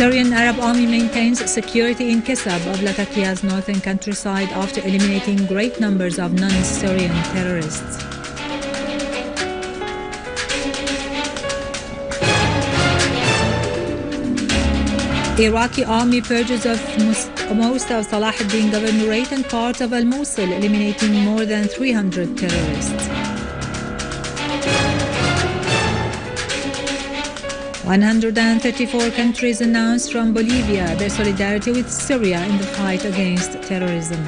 Syrian Arab Army maintains security in Kassab of Latakia's northern countryside after eliminating great numbers of non-Syrian terrorists. Iraqi army purges of most of Salah ad-Din governorate and parts of Al-Mosul, eliminating more than 300 terrorists. 134 countries announced from Bolivia their solidarity with Syria in the fight against terrorism.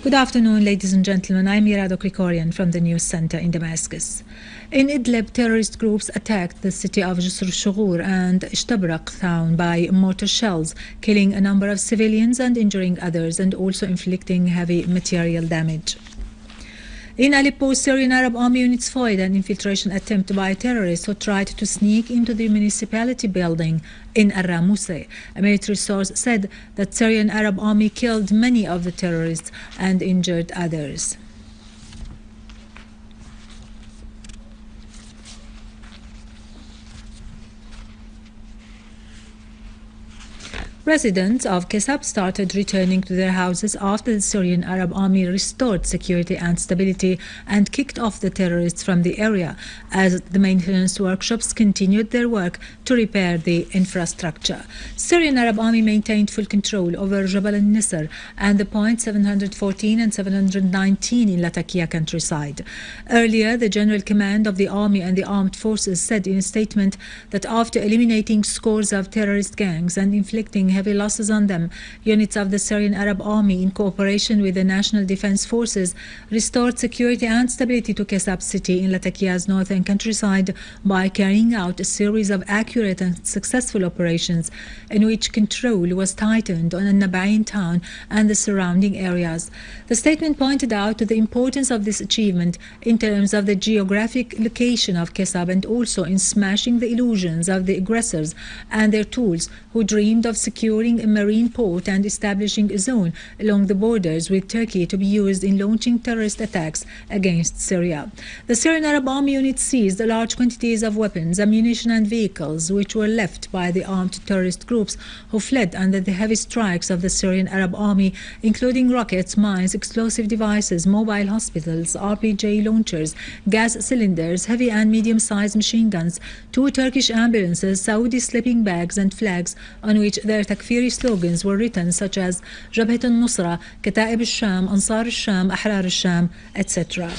Good afternoon, ladies and gentlemen. I'm Mirado Krikorian from the News Center in Damascus. In Idlib, terrorist groups attacked the city of Jisr al-Shughur and Ishtabrak town by mortar shells, killing a number of civilians and injuring others, and also inflicting heavy material damage. In Aleppo, Syrian Arab Army units foiled an infiltration attempt by terrorists who tried to sneak into the municipality building in Ar-Ramuse. A military source said that Syrian Arab Army killed many of the terrorists and injured others. Residents of Kassab started returning to their houses after the Syrian Arab Army restored security and stability and kicked off the terrorists from the area, as the maintenance workshops continued their work to repair the infrastructure. Syrian Arab Army maintained full control over Jabal al-Nisr and the points 714 and 719 in Latakia countryside. Earlier, the General Command of the Army and the Armed Forces said in a statement that after eliminating scores of terrorist gangs and inflicting heavy losses on them, units of the Syrian Arab Army, in cooperation with the National Defense Forces, restored security and stability to Kassab city in Latakia's northern countryside by carrying out a series of accurate and successful operations in which control was tightened on An-Nabain town and the surrounding areas. The statement pointed out to the importance of this achievement in terms of the geographic location of Kassab and also in smashing the illusions of the aggressors and their tools who dreamed of securing a marine port and establishing a zone along the borders with Turkey to be used in launching terrorist attacks against Syria. The Syrian Arab Army unit seized large quantities of weapons, ammunition and vehicles which were left by the armed terrorist groups who fled under the heavy strikes of the Syrian Arab Army, including rockets, mines, explosive devices, mobile hospitals, RPG launchers, gas cylinders, heavy and medium-sized machine guns, 2 Turkish ambulances, Saudi sleeping bags and flags on which their Takfiri slogans were written, such as Jabhat al-Nusra, Kataib al-Sham, Ansar al-Sham, Ahrar al-Sham, etc.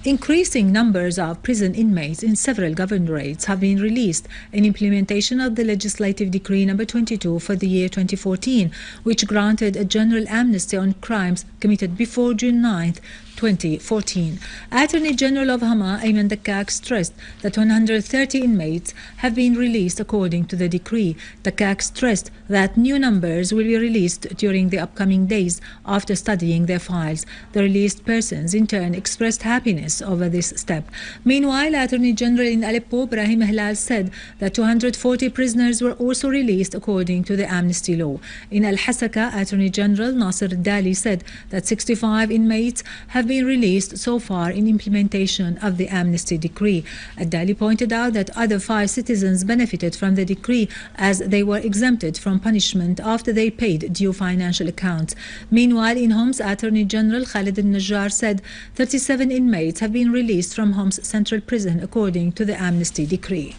Increasing numbers of prison inmates in several governorates have been released in implementation of the legislative decree number 22 for the year 2014, which granted a general amnesty on crimes committed before June 9th, 2014. Attorney General of Hama, Ayman Dakkak, stressed that 130 inmates have been released according to the decree. Dakkak stressed that new numbers will be released during the upcoming days after studying their files. The released persons in turn expressed happiness over this step. Meanwhile, Attorney General in Aleppo, Ibrahim Hilal, said that 240 prisoners were also released according to the amnesty law. In Al-Hasaka, Attorney General Nasser Dali said that 65 inmates have been released so far in implementation of the amnesty decree. Ad-Dali pointed out that other 5 citizens benefited from the decree as they were exempted from punishment after they paid due financial accounts. Meanwhile, in Homs, Attorney General Khalid al-Najjar said 37 inmates have been released from Homs Central Prison according to the amnesty decree.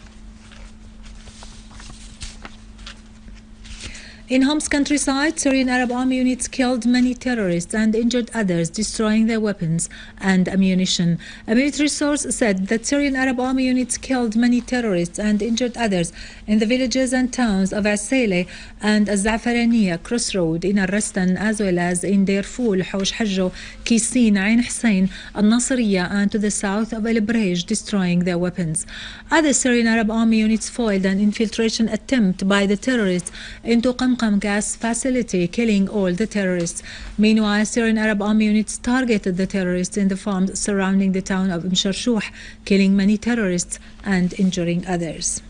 In Homs countryside, Syrian Arab Army units killed many terrorists and injured others, destroying their weapons and ammunition. A military source said that Syrian Arab Army units killed many terrorists and injured others in the villages and towns of Asele and Zafaraniya crossroad in Al-Rastan, as well as in Deir Foul, Housh Hajjo, Kisin, Ain Hussein, Al-Nasriya, and to the south of Al-Brej, destroying their weapons. Other Syrian Arab Army units foiled an infiltration attempt by the terrorists into Qamqam gas facility, killing all the terrorists. Meanwhile, Syrian Arab Army units targeted the terrorists in the farms surrounding the town of Msharshuh, killing many terrorists and injuring others.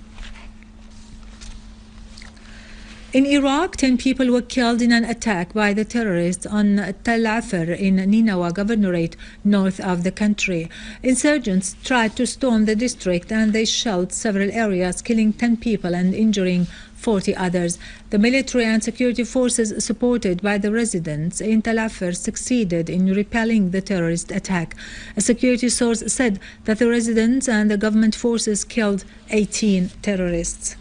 In Iraq, 10 people were killed in an attack by the terrorists on Tel Afar in Ninawa Governorate, north of the country. Insurgents tried to storm the district and they shelled several areas, killing 10 people and injuring 40 others. The military and security forces supported by the residents in Tel Afar succeeded in repelling the terrorist attack. A security source said that the residents and the government forces killed 18 terrorists.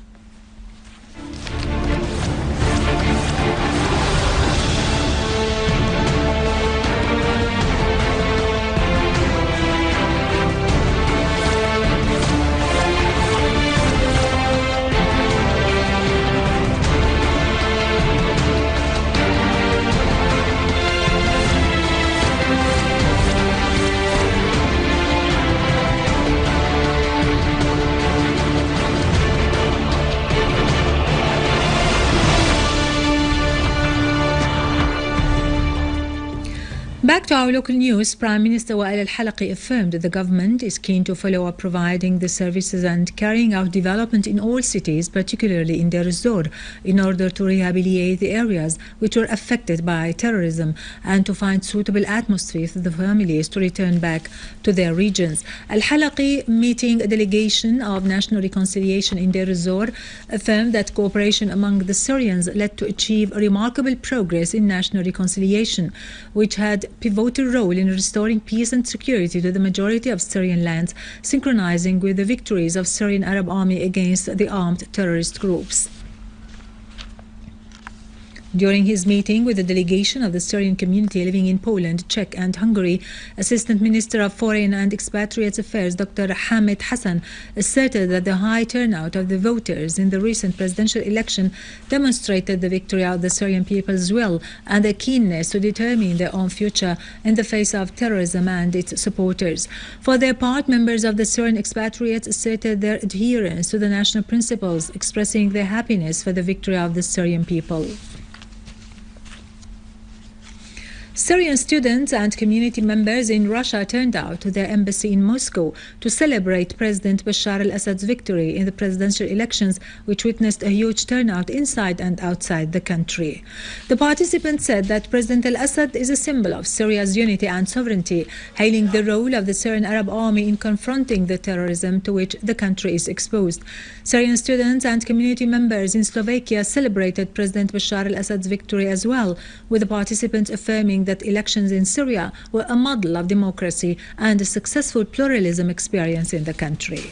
Back to our local news, Prime Minister Wael al-Halaqi affirmed that the government is keen to follow up providing the services and carrying out development in all cities, particularly in Deir ez-Zor, in order to rehabilitate the areas which were affected by terrorism and to find suitable atmosphere for the families to return back to their regions. Al-Halaqi, meeting a delegation of national reconciliation in Deir ez-Zor, affirmed that cooperation among the Syrians led to achieve remarkable progress in national reconciliation, which had pivotal role in restoring peace and security to the majority of Syrian lands, synchronizing with the victories of Syrian Arab Army against the armed terrorist groups. During his meeting with the delegation of the Syrian community living in Poland, Czech and Hungary, Assistant Minister of Foreign and Expatriates Affairs Dr. Hamid Hassan asserted that the high turnout of the voters in the recent presidential election demonstrated the victory of the Syrian people's will and their keenness to determine their own future in the face of terrorism and its supporters. For their part, members of the Syrian expatriates asserted their adherence to the national principles, expressing their happiness for the victory of the Syrian people. Syrian students and community members in Russia turned out to their embassy in Moscow to celebrate President Bashar al-Assad's victory in the presidential elections, which witnessed a huge turnout inside and outside the country. The participants said that President al-Assad is a symbol of Syria's unity and sovereignty, hailing the role of the Syrian Arab Army in confronting the terrorism to which the country is exposed. Syrian students and community members in Slovakia celebrated President Bashar al-Assad's victory as well, with the participants affirming that elections in Syria were a model of democracy and a successful pluralism experience in the country.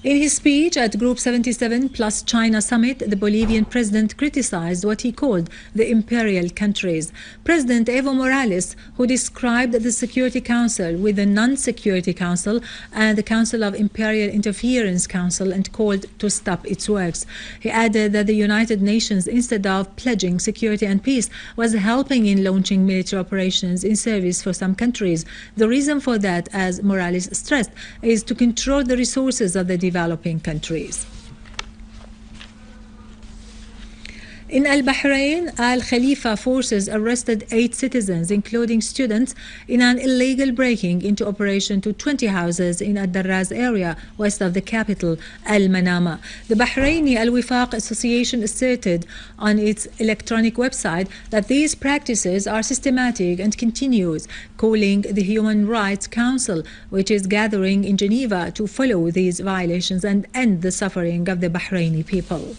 In his speech at Group 77 plus China summit, the Bolivian president criticized what he called the imperial countries. President Evo Morales, who described the Security Council with the Non-Security Council and the Council of Imperial Interference Council, and called to stop its works. He added that the United Nations, instead of pledging security and peace, was helping in launching military operations in service for some countries. The reason for that, as Morales stressed, is to control the resources of the developing countries. In Al-Bahrain, Al-Khalifa forces arrested 8 citizens, including students, in an illegal breaking into operation to 20 houses in Ad-Darraz area west of the capital, Al-Manama. The Bahraini Al-Wifaq Association asserted on its electronic website that these practices are systematic and continuous, calling the Human Rights Council, which is gathering in Geneva, to follow these violations and end the suffering of the Bahraini people.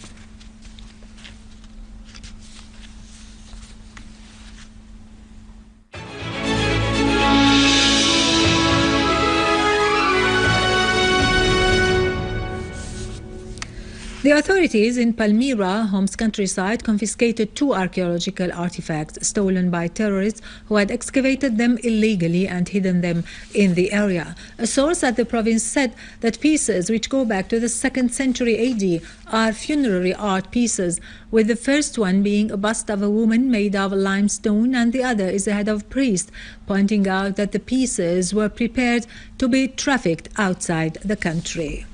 The authorities in Palmyra, Homs countryside, confiscated 2 archaeological artifacts stolen by terrorists who had excavated them illegally and hidden them in the area. A source at the province said that pieces which go back to the 2nd century AD are funerary art pieces, with the first one being a bust of a woman made of limestone and the other is a head of a priest, pointing out that the pieces were prepared to be trafficked outside the country.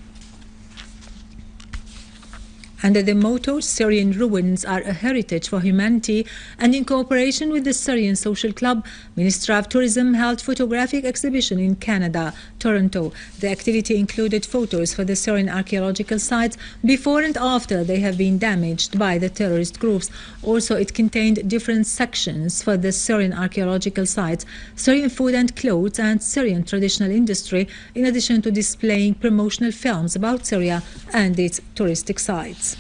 Under the motto, Syrian ruins are a heritage for humanity, and in cooperation with the Syrian Social Club, Ministry of Tourism held photographic exhibition in Canada, Toronto. The activity included photos for the Syrian archaeological sites before and after they have been damaged by the terrorist groups. Also, it contained different sections for the Syrian archaeological sites, Syrian food and clothes, and Syrian traditional industry, in addition to displaying promotional films about Syria and its touristic sites.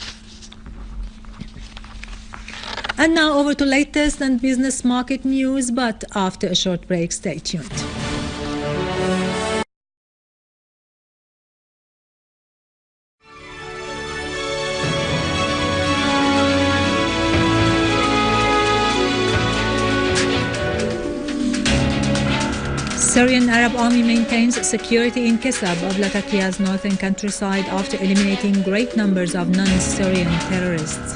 And now over to latest and business market news, but after a short break, stay tuned. Syrian Arab Army maintains security in Kassab of Latakia's northern countryside after eliminating great numbers of non-Syrian terrorists.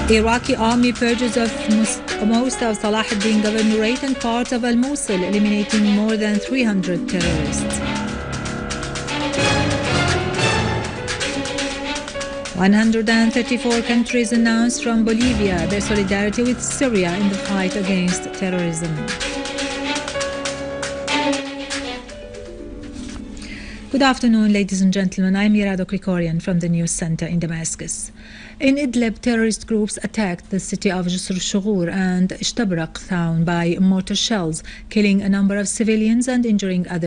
Iraqi army purges of most of Salah ad-Din governorate and parts of Al-Mosul, eliminating more than 300 terrorists. 134 countries announced from Bolivia their solidarity with Syria in the fight against terrorism. Good afternoon, ladies and gentlemen. I'm Mirado Krikorian from the News Center in Damascus. In Idlib, terrorist groups attacked the city of Jisr al-Shughur and Ishtabrak town by mortar shells, killing a number of civilians and injuring others.